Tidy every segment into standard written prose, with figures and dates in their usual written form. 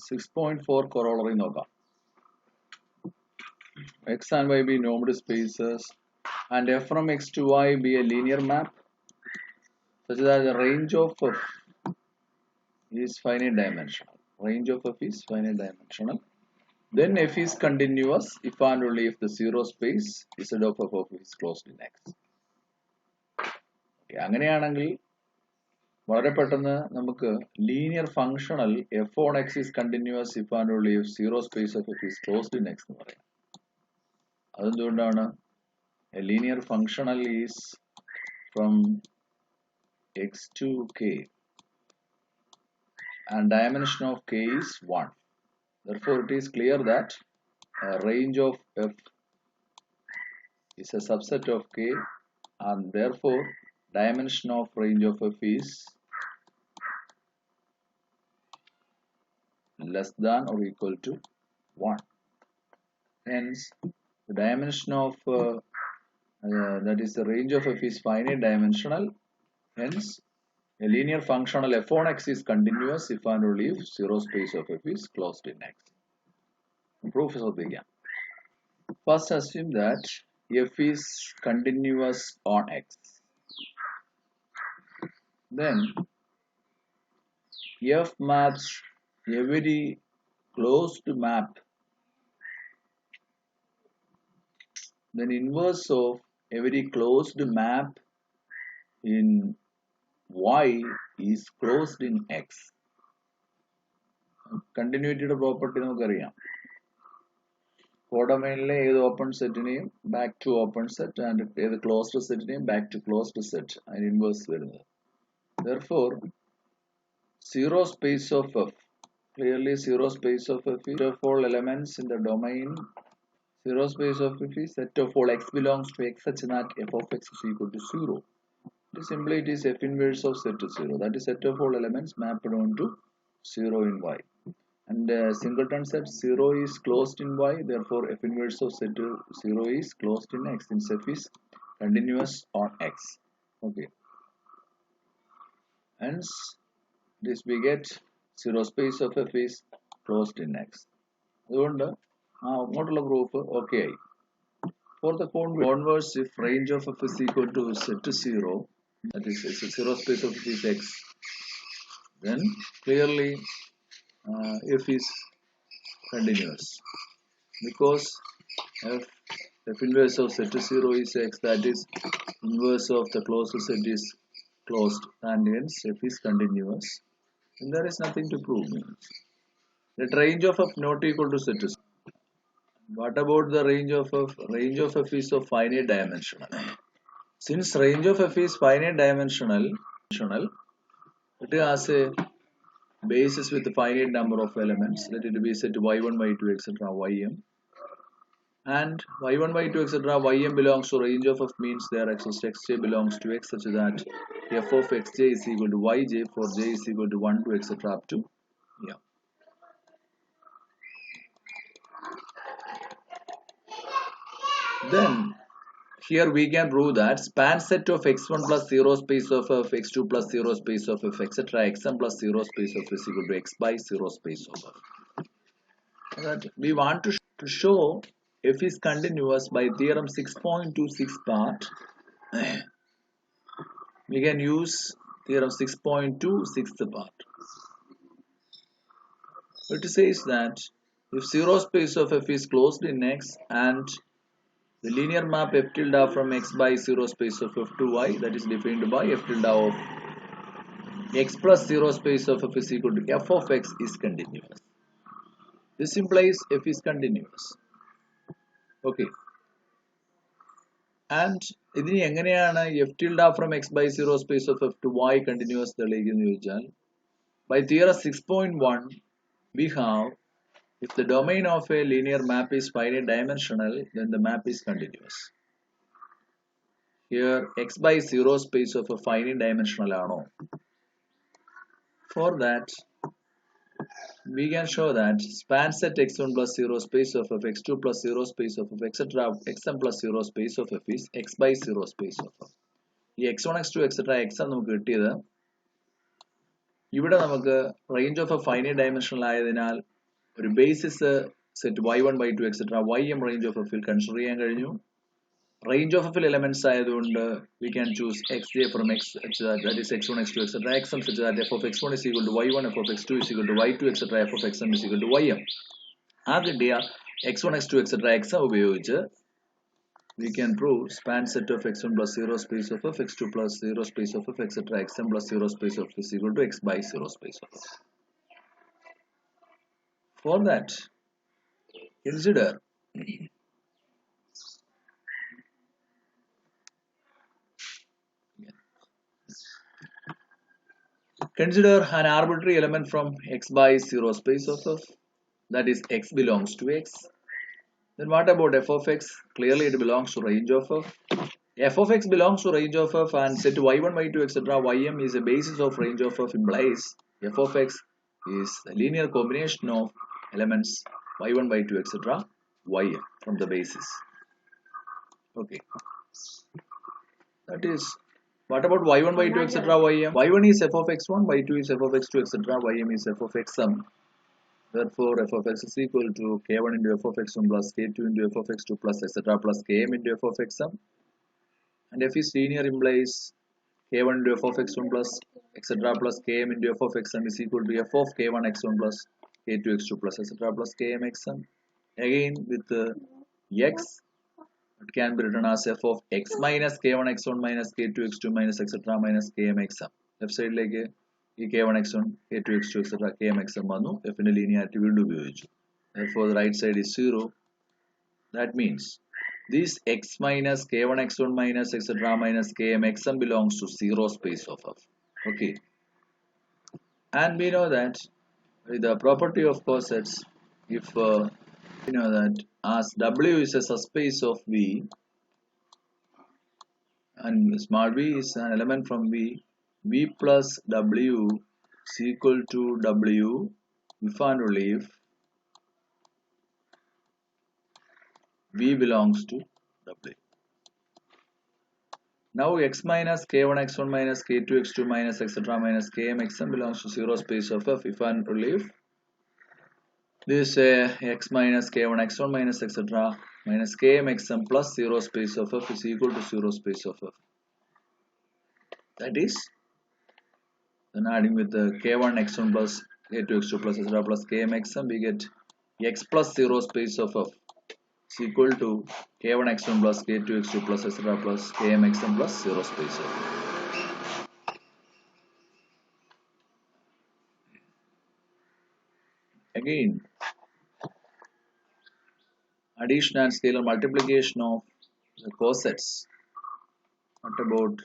6.4 corollary നോക്കാം. X and Y be normed spaces and f from X to Y be a linear map such that the range of f is finite dimensional. Range of f is finite dimensional. Then f is continuous if and only if the zero space Z of f of is closed in X. Okay, അങ്ങനെയാണെങ്കിൽ വളരെ പെട്ടെന്ന് നമുക്ക് linear functional f on X is continuous if and only if zero space of f is closed in X എന്ന് പറയാം. അതെന്തുകൊണ്ടാണ്? A linear functional is from X to K and dimension of K is 1. Therefore, it is clear that range of f is a subset of K and therefore dimension of range of f is less than or equal to 1. Hence, the dimension of that is the range of f is finite dimensional. Hence, a linear functional f on X is continuous if and only if zero space of f is closed in X. Proof is obvious. First, assume that f is continuous on X. Then, f maps every closed map. Then inverse of every closed map in Y is closed in X. Continuity property നമുക്കറിയാം. കോഡൊമൈനിലെ ഏത് open സെറ്റിനെയും back to open set and ഏത് closed സെറ്റിനെയും back to closed set അതിന് inverse വരുന്നത്. Therefore, zero space of f, clearly zero space of f is set of all elements in the domain. Zero space of f is set of all x belongs to X such that f of X is equal to 0. Simply it is f inverse of set to 0. That is set of all elements mapped onto 0 in Y. And singleton set 0 is closed in Y. Therefore, f inverse of set to 0 is closed in X since f is continuous on X. Okay. Hence, this we get zero space of f is closed in X. അതുകൊണ്ട് അങ്ങോട്ടുള്ള proof okay ആയി. For the converse, if range of f is equal to set to 0, that is zero space of f is X, then clearly f is continuous because f inverse of set to 0 is X, that is inverse of the closed set is closed, and hence f is continuous. And there is nothing to prove. Let range of f not equal to set to 0. What about the range of f? Range of f is of finite dimensional. Since range of f is finite dimensional, it has a basis with a finite number of elements. Let it be set to y1, y2, etc. ym. And y1, y2, etc. ym belongs to range of f means there exists xj belongs to x such that f of xj is equal to yj for j is equal to 1 to etc. up to m. Then here we can prove that span set of x1 plus 0 space of f, x2 plus 0 space of f, etc. xn plus 0 space of f is equal to x by 0 space of f. That we want to show f is continuous by theorem 6.26 part. We can use theorem 6.26 part. It says that if zero space of f is closed in X and the linear map f tilde from X by 0 space of f to Y, that is defined by f tilde of X plus 0 space of f is equal to f of X is continuous. This implies f is continuous. Okay. And ഇതിനി എങ്ങനെയാണ് f tilde from X by 0 space of f to Y continuous തെളിയിക്കുന്നത് ചോദിച്ചാൽ by theorem 6.1 we have if the domain of a linear map is finite dimensional, then the map is continuous. Here X by 0 space of a finite dimensional ano. For that, we can show that span set x1 plus 0 space of f, x2 plus 0 space of f, etc. xn plus 0 space of f is x by 0 space of f. ഈ x1, x2, etc. xn നമുക്ക് കിട്ടിയത് ഇവിടെ നമുക്ക് range of a finite dimensional ആയതിനാൽ ഒരു basis set y1 y2 etc. ym range of f ൽ consider ചെയ്യാൻ കഴിഞ്ഞു. Range of f elements ആയതുകൊണ്ട് we can choose xj from x such that is x1 x2 etc. xm such that f of x1 is equal to y1, f of x2 is equal to y2 etc. f of xm is equal to ym. ആ കിട്ടിയ x1 x2 etc. xm ഉപയോഗിച്ച് we can prove span set of x1 plus 0 space of f, x2 plus 0 space of f, etc. xm plus 0 space of f is equal to x by 0 space of f. For that, consider an arbitrary element from x by 0 space of f, that is x belongs to x. Then what about f of x? Clearly it belongs to range of f. F of x belongs to range of f and set y1, y2 etc. ym is a basis of range of f implies f of x is a linear combination of elements y1, y2 etc. ym from the basis. Okay. That is, what about y1, y2 etc. ym? y1 is f of x1, y2 is f of x2 etc. ym is f of xm. Therefore, f of x is equal to k1 into f of x1 plus k2 into f of x2 plus etc. plus km into f of xm. And f is linear implies k1 into f of x1 plus etc. plus km into f of xm is equal to f of k1 x1 plus k2 x2 plus etc. plus km xm. Again with x, it can be written as f of x minus k1 x1 minus k2 x2 minus etc. minus km xm. Left side like k1 x1 k2 x2 etc. km xm വന്നു f ന്റെ linearity വീണ്ടും ഉപയോഗിച്ചു. Therefore the right side is 0. That means this x minus k1 x1 minus etc. minus km xm belongs to 0 space of f. Okay. And we know that with the property of cosets, if we know that as w is a subspace of v and small v is an element from v, v plus w is equal to w if and only if v belongs to w. Now x minus k1 x1 minus k2 x2 minus etc. minus km xm belongs to 0 space of f if and only if this x minus k1 x1 minus etc. minus km xm plus 0 space of f is equal to 0 space of f. That is, then adding with the k1 x1 plus k2 x2 plus etc. plus km xm, we get x plus 0 space of f is equal to k1 x1 plus k2 x2 plus etc. plus km xm plus 0 space of f. Again, addition and scalar multiplication of the cosets. What about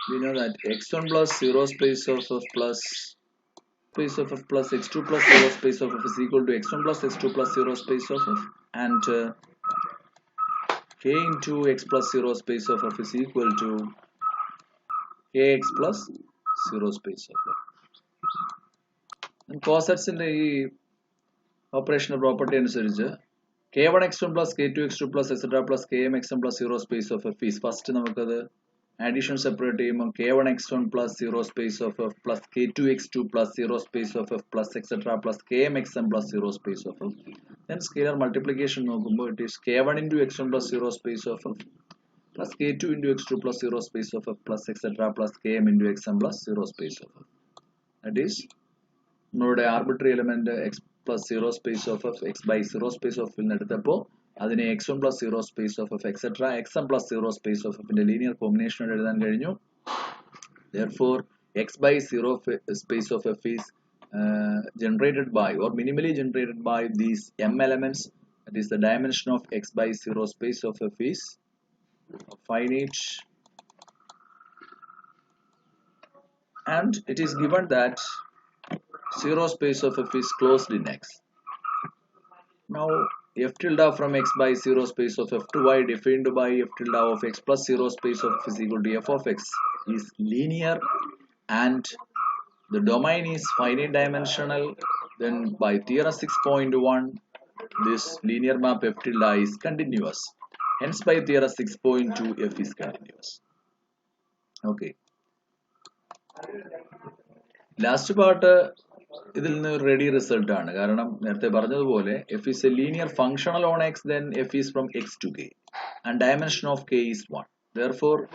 we know that x1 plus 0 space of f plus space of f plus x2 plus 0 space of f is equal to x1 plus x2 plus 0 space of f, and k into x plus 0 space of f is equal to kx plus 0 space of f. And cosets in the operational property അനുസരിച്ച് k1 x1 plus k2 x2 plus etc. plus km xm plus 0 space of f is first നമുക്കത് addition separate ചെയ്യുമ്പോൾ k1 x1 plus 0 space of f plus k2 x2 plus 0 space of f plus etc. plus km xm plus 0 space of f. Then scalar multiplication നോക്കുമ്പോൾ it is k1 into x1 plus 0 space of f plus k2 into x2 plus 0 space of f plus etc. plus km into xm plus 0 space of f. That is, നമ്മളുടെ arbitrary element x plus 0 space of f x by 0 space of f എടുത്തപ്പോൾ അതിനെ x1 plus 0 space of f etc. xm plus 0 space of f ന്റെ linear combination എഴുതാൻ കഴിഞ്ഞു. Therefore, x by 0 space of f is generated by or minimally generated by these m elements. That is, the dimension of x by 0 space of f is finite, and it is given that 0 space of f is closed in x. Now f tilde from x by 0 space of f to y defined by f tilde of x plus 0 space of f is equal to f of x is linear and the domain is finite dimensional. Then by theorem 6.1 this linear map f tilde is continuous. Hence by theorem 6.2 f is continuous. Okay. Last part ഇതിൽ നിന്ന് ഒരു ready result ആണ്. കാരണം നേരത്തെ പറഞ്ഞതുപോലെ f is a linear functional on x, then f is from x to K and dimension of K is 1. Therefore,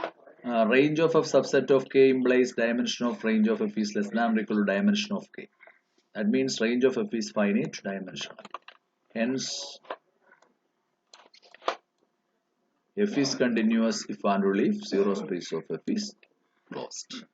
range of a subset of k implies dimension of range of f is less than or equal to dimension of k. That means range of f is finite dimensional. Hence, f is continuous if and only if zero space of f is closed.